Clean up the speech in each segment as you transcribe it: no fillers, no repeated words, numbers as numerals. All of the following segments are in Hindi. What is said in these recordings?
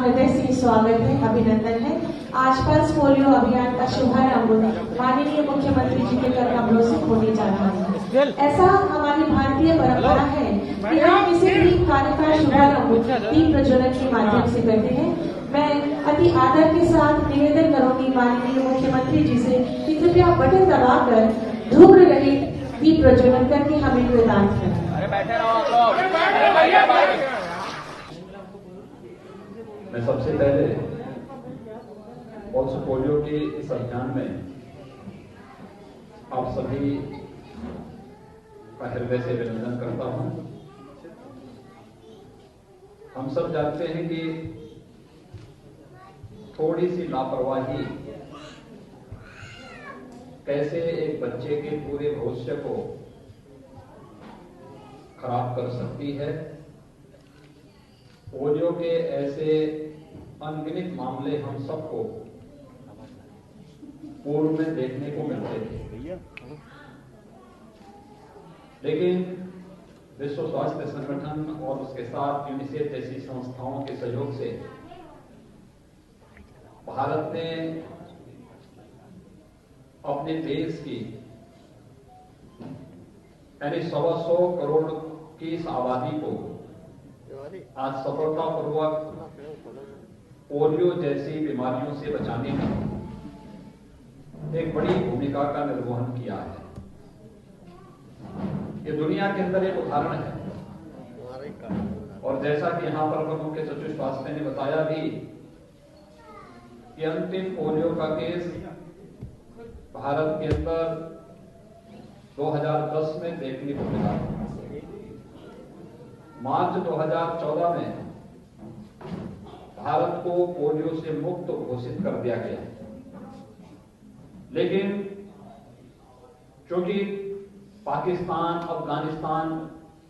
हृदय से स्वागत है, अभिनंदन है। आज पल्स पोलियो अभियान का शुभारंभ माननीय मुख्यमंत्री जी के कर कमलों से होने जा रहा है। ऐसा हमारी भारतीय परंपरा है कि हम किसी भी कार्य का शुभारंभ दीप प्रज्वलन के माध्यम से करते हैं। मैं अति आदर के साथ निवेदन करूंगी माननीय मुख्यमंत्री जी से कि कृपया बटन दबाकर धूम्र रहित दीप प्रज्वलन करके हमें प्रदान करें। मैं सबसे पहले पल्स पोलियो के इस अभियान में आप सभी का हृदय से अभिनंदन करता हूं। हम सब जानते हैं कि थोड़ी सी लापरवाही कैसे एक बच्चे के पूरे भविष्य को खराब कर सकती है। पोलियो के ऐसे अनगिनत मामले हम सबको पूर्व में देखने को मिलते थे, लेकिन विश्व स्वास्थ्य संगठन और उसके साथ यूनिसेफ जैसी संस्थाओं के सहयोग से भारत ने अपने देश की यानी 125 करोड़ की इस आबादी को आज सफलतापूर्वक पोलियो जैसी बीमारियों से बचाने में एक बड़ी भूमिका का निर्वहन किया है। ये दुनिया के अंदर एक उदाहरण है। और जैसा कि यहां पर मुख्य सचिव स्वास्थ्य ने बताया भी कि अंतिम पोलियो का केस भारत के अंदर 2010 में देखने को मिला। मार्च 2014 में भारत को पोलियो से मुक्त घोषित कर दिया गया, लेकिन चूंकि पाकिस्तान, अफगानिस्तान,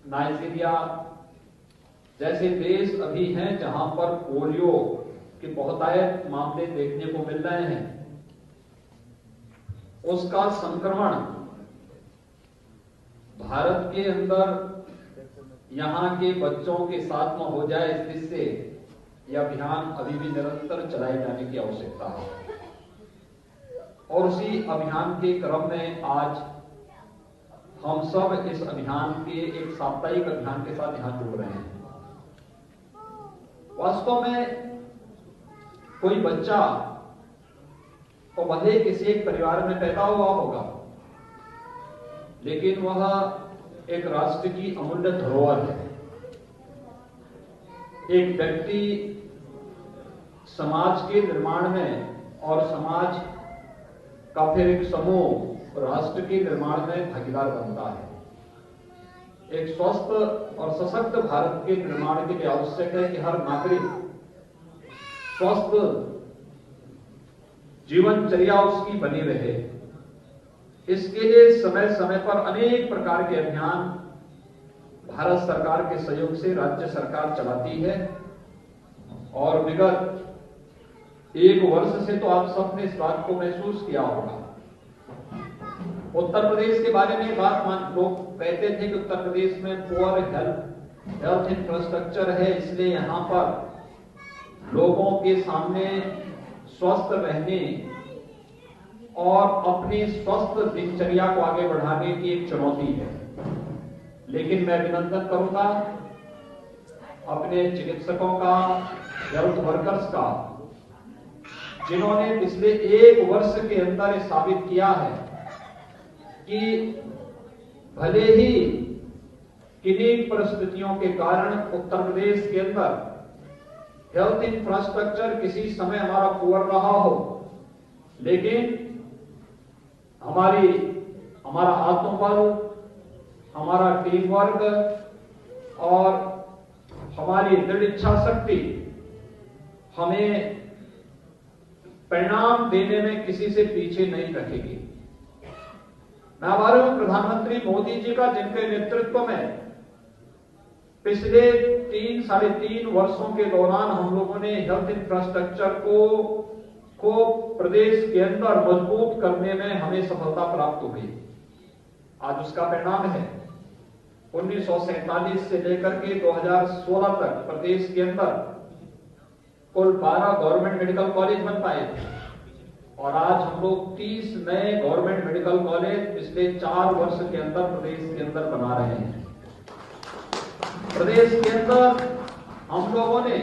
नाइजीरिया जैसे देश अभी हैं जहां पर पोलियो के बहुतायत मामले देखने को मिल रहे हैं, उसका संक्रमण भारत के अंदर यहां के बच्चों के साथ न हो जाए, इस दृष्टि से यह अभियान अभी भी निरंतर चलाए जाने की आवश्यकता है। और उसी अभियान के क्रम में आज हम सब इस अभियान के एक साप्ताहिक अभियान के साथ यहां जुड़ रहे हैं। वास्तव में कोई बच्चा तो भले किसी एक परिवार में पैदा हुआ होगा, लेकिन वह एक राष्ट्र की अमूल्य धरोहर है। एक व्यक्ति समाज के निर्माण में और समाज का फिर एक समूह राष्ट्र के निर्माण में भागीदार बनता है। एक स्वस्थ और सशक्त भारत के निर्माण के लिए आवश्यक है कि हर नागरिक स्वस्थ जीवनचर्या उसकी बनी रहे। इसके लिए समय समय पर अनेक प्रकार के अभियान भारत सरकार के सहयोग से राज्य सरकार चलाती है। और विगत एक वर्ष से तो आप सबने इस बात को महसूस किया होगा। उत्तर प्रदेश के बारे में बात लोग कहते थे कि उत्तर प्रदेश में पुअर हेल्थ इंफ्रास्ट्रक्चर है, इसलिए यहां पर लोगों के सामने स्वस्थ रहने और अपनी स्वस्थ दिनचर्या को आगे बढ़ाने की एक चुनौती है। लेकिन मैं अभिनंदन करूंगा अपने चिकित्सकों का, हेल्थ वर्कर्स का, जिन्होंने पिछले एक वर्ष के अंदर साबित किया है कि भले ही किन्हीं परिस्थितियों के कारण उत्तर प्रदेश के अंदर हेल्थ इंफ्रास्ट्रक्चर किसी समय हमारा पुअर रहा हो, लेकिन हमारा आत्मबल, हमारा टीम वर्क और हमारी दृढ़ इच्छा शक्ति हमें परिणाम देने में किसी से पीछे नहीं रखेगी। मैं आभारी हूं प्रधानमंत्री मोदी जी का, जिनके नेतृत्व में पिछले 3-3.5 वर्षों के दौरान हम लोगों ने हेल्थ इंफ्रास्ट्रक्चर को प्रदेश के अंदर मजबूत करने में हमें सफलता प्राप्त हुई। आज उसका परिणाम है 1947 से लेकर के 2016 तक प्रदेश के अंदर कुल 12 गवर्नमेंट मेडिकल कॉलेज बन पाए थे और आज हम लोग 30 नए गवर्नमेंट मेडिकल कॉलेज पिछले 4 वर्ष के अंदर प्रदेश के अंदर बना रहे हैं। प्रदेश के अंदर हम लोगों ने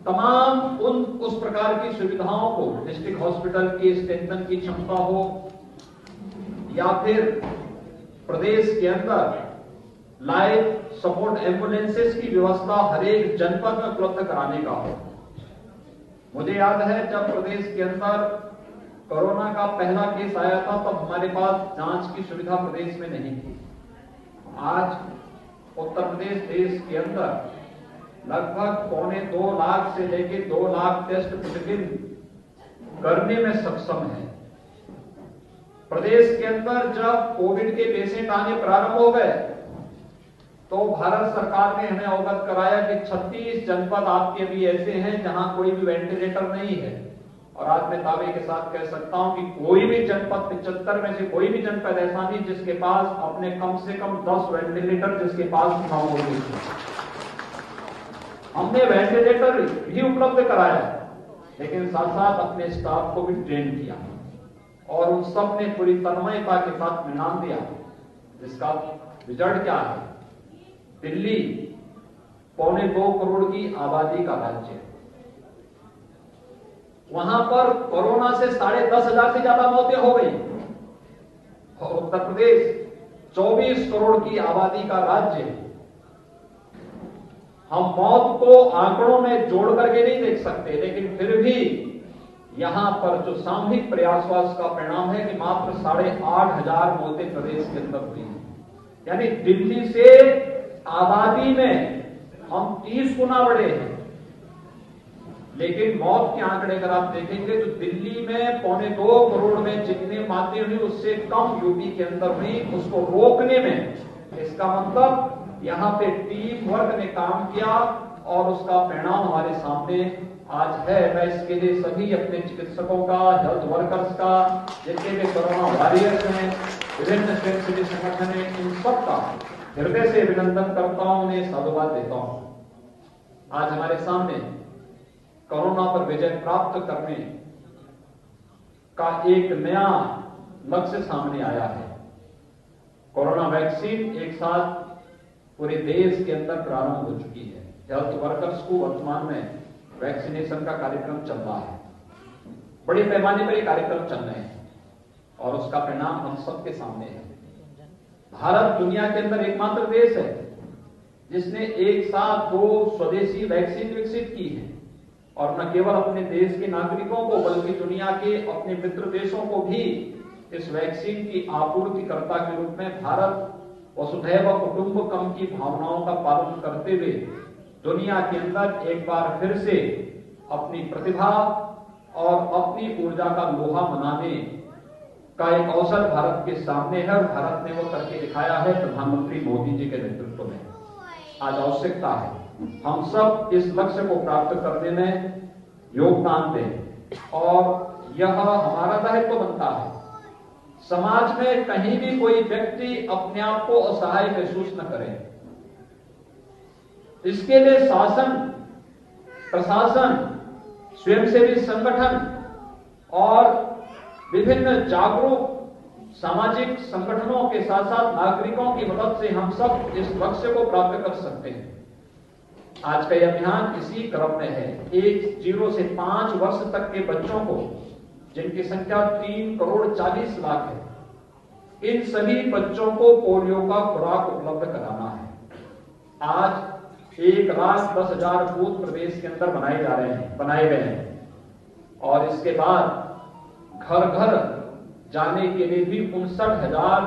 तमाम उस प्रकार की सुविधाओं को, डिस्ट्रिक्ट हॉस्पिटल की स्ट्रेंथन की क्षमता हो या फिर प्रदेश के अंदर लाइफ सपोर्ट एम्बुलेंसेस की व्यवस्था हर एक जनपद में उपलब्ध कराने का हो। मुझे याद है जब प्रदेश के अंदर कोरोना का पहला केस आया था तब हमारे पास जांच की सुविधा प्रदेश में नहीं थी। आज उत्तर प्रदेश देश के अंदर लगभग 2.25 लाख से लेकर 2 लाख टेस्ट प्रतिदिन करने में सक्षम है। प्रदेश के अंदर जब कोविड के पेशेंट आने प्रारंभ हो गए तो भारत सरकार ने हमें अवगत कराया कि 36 जनपद आपके भी ऐसे हैं जहां कोई भी वेंटिलेटर नहीं है। और आज मैं दावे के साथ कह सकता हूं कि कोई भी जनपद 75 में से कोई भी जनपद ऐसा नहीं जिसके पास अपने कम से कम 10 वेंटिलेटर जिसके पास न मौजूद है। हमने वेंटिलेटर भी उपलब्ध कराया, लेकिन साथ साथ अपने स्टाफ को भी ट्रेन किया और उन सब ने पूरी तन्मयता के साथ में नाम दिया, जिसका रिजल्ट क्या है। दिल्ली 2.25 करोड़ की आबादी का राज्य है, वहां पर कोरोना से 10,500 से ज्यादा मौतें हो गई। और उत्तर प्रदेश 24 करोड़ की आबादी का राज्य है। हम मौत को आंकड़ों में जोड़ करके नहीं देख सकते, लेकिन फिर भी यहां पर जो सामूहिक प्रयास हुआ उसका परिणाम है कि मात्र 8,500 मौतें प्रदेश के अंदर हुई हैं। यानी दिल्ली से आबादी में हम 30 गुना बढ़े हैं, लेकिन मौत के आंकड़े अगर आप देखेंगे तो दिल्ली में 2.25 करोड़ में जितने मौतें हुई उससे कम यूपी के अंदर हुई। उसको रोकने में इसका मतलब यहां पे टीम वर्क ने काम किया और उसका परिणाम हमारे सामने आज है। मैं इसके लिए सभी अपने चिकित्सकों का, हेल्थ वर्कर्स का, जितने भी कोरोना वॉरियर्स हैं, विभिन्न स्वयंसेवी संगठन हैं, इन सब का हृदय से अभिनंदन करता हूं, उन्हें साधुवाद देता हूं। आज हमारे सामने कोरोना पर विजय प्राप्त करने का एक नया लक्ष्य सामने आया है। कोरोना वैक्सीन एक साथ पूरे देश के अंदर प्रारंभ हो चुकी है। हेल्थ वर्कर्स को वर्तमान में वैक्सीनेशन का कार्यक्रम चल रहा है। बड़े पैमाने पर ये कार्यक्रम चल रहे हैं और उसका परिणाम हम सबके सामने है। भारत दुनिया के अंदर एकमात्र देश है जिसने एक साथ 2 स्वदेशी वैक्सीन विकसित की है और न केवल अपने देश के नागरिकों को बल्कि दुनिया के अपने मित्र देशों को भी इस वैक्सीन की आपूर्तिकर्ता के रूप में भारत वसुधैव कुटुंबकम की भावनाओं का पालन करते हुए दुनिया के अंदर एक बार फिर से अपनी प्रतिभा और अपनी ऊर्जा का लोहा मनाने का एक अवसर भारत के सामने है और भारत ने वो करके दिखाया है प्रधानमंत्री मोदी जी के नेतृत्व में। आज आवश्यकता है हम सब इस लक्ष्य को प्राप्त करने में योगदान दें और यह हमारा दायित्व बनता है। समाज में कहीं भी कोई व्यक्ति अपने आप को असहाय महसूस न करे। इसके लिए शासन, प्रशासन, स्वयंसेवी संगठन और विभिन्न जागरूक सामाजिक संगठनों के साथ साथ नागरिकों की मदद से हम सब इस लक्ष्य को प्राप्त कर सकते हैं। आज का यह अभियान इसी क्रम में है। 0 से 5 वर्ष तक के बच्चों को, जिनकी संख्या 3,40 लाख है, इन सभी बच्चों को पोलियो का खुराक उपलब्ध कराना है। आज 1,10,000 बूथ प्रदेश के अंदर बनाए गए हैं और इसके बाद घर घर जाने के लिए भी 59,000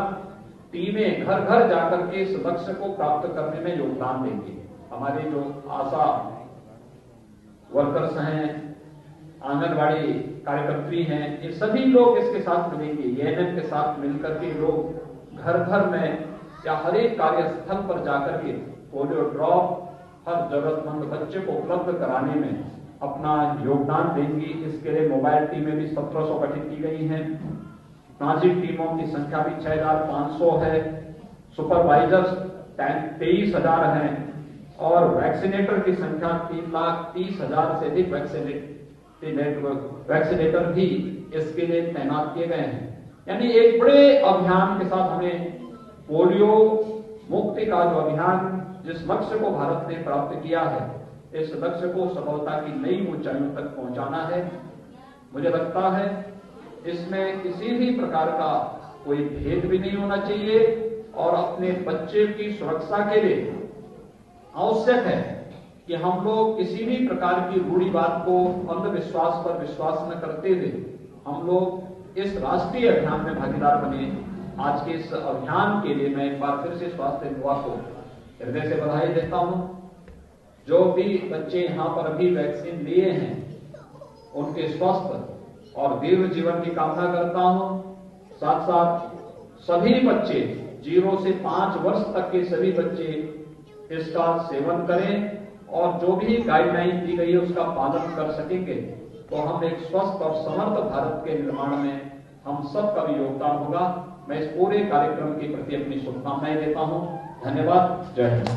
टीमें घर घर जाकर के इस लक्ष्य को प्राप्त करने में योगदान देंगे। हमारे जो आशा वर्कर्स हैं, आंगनबाड़ी कार्यकर्त्री हैं, ये सभी लोग इसके साथ मिलेंगे। एएनएम के साथ मिलकर के लोग घर घर में या हर एक कार्यस्थल पर जाकर के पोलियो ड्रॉप हर जरूरतमंद बच्चे को उपलब्ध कराने में अपना योगदान देंगी। इसके लिए मोबाइल टीमें भी 1700 गठित की गई हैं। ट्रांजिट टीमों की संख्या भी 6,500 है। सुपरवाइजर्स 23,000 हैं और वैक्सीनेटर की संख्या 3,30,000 से अधिक वैक्सीनेटर भी इसके लिए तैनात किए गए हैं। यानी एक बड़े अभियान के साथ हमें पोलियो मुक्ति का जो अभियान, जिस लक्ष्य को भारत ने प्राप्त किया है, इस लक्ष्य को सफलता की नई ऊंचाइयों तक पहुंचाना है। मुझे लगता है इसमें किसी भी प्रकार का कोई भेद भी नहीं होना चाहिए और अपने बच्चे की सुरक्षा के लिए आवश्यक है कि हम लोग किसी भी प्रकार की रूढ़िवाद को, अंधविश्वास पर विश्वास न करते हुए हम लोग इस राष्ट्रीय अभियान में भागीदार बने। आज के इस अभियान के लिए मैं एक बार फिर से स्वास्थ्य विभाग को हृदय से बधाई देता हूं। जो भी बच्चे यहाँ पर अभी वैक्सीन लिए हैं उनके स्वस्थ और दीर्घ जीवन की कामना करता हूं। साथ साथ सभी बच्चे 0 से 5 वर्ष तक के सभी बच्चे इसका सेवन करें और जो भी गाइडलाइन दी गई है उसका पालन कर सकेंगे तो हम एक स्वस्थ और समर्थ भारत के निर्माण में हम सबका भी योगदान होगा। मैं इस पूरे कार्यक्रम के प्रति अपनी शुभकामनाएं देता हूं। धन्यवाद। जय हिंद।